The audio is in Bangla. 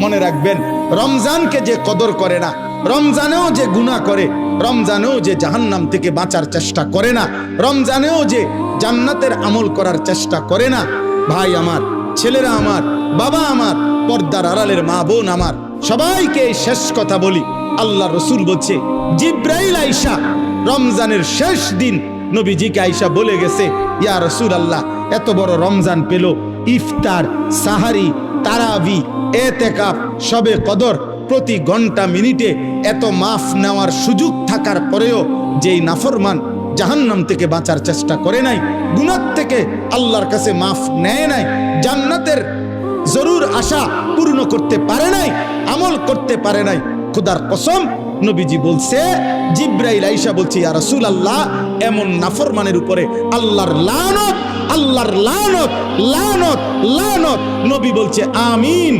মনে রাখবেন, রমজানকে যে কদর করে না, রমজানেও যে গুনাহ করে, রমজানেও যে জাহান্নাম থেকে বাঁচার চেষ্টা করে না, রমজানেও যে জান্নাতের আমল করার চেষ্টা করে না, ভাই আমার, ছেলেরা আমার, বাবা আমার, পর্দার আড়ালের মা বোন আমার, সবাইকে এই শেষ কথা বলি। আল্লাহ রসুল বলছে, জিব্রাইল আইসা রমজানের শেষ দিন নবীজিকে আইসা বলে গেছে, ইয়া রাসূলুল্লাহ, এত বড় রমজান পেল, ইফতার, সাহারি, তারাবি, এতেকাফ, শবে কদর, প্রতি ঘন্টা মিনিটে এত মাফ নেওয়ার সুযোগ থাকার পরেও যেই নাফরমান জাহান্নাম থেকে বাঁচার চেষ্টা করে নাই, গুনাহ থেকে আল্লাহর কাছে মাফ নেয় নাই, জান্নাতের জরুর আশা পূর্ণ করতে পারে নাই, আমল করতে পারে নাই, খোদার কসম নবীজি বলছে, জিব্রাইল আইসা বলছে, ইয়া রাসূলুল্লাহ, এমন নাফরমানের উপরে আল্লাহর লানত, আল্লাহর লানত, লানত, লানত। নবী বলছে আমিন।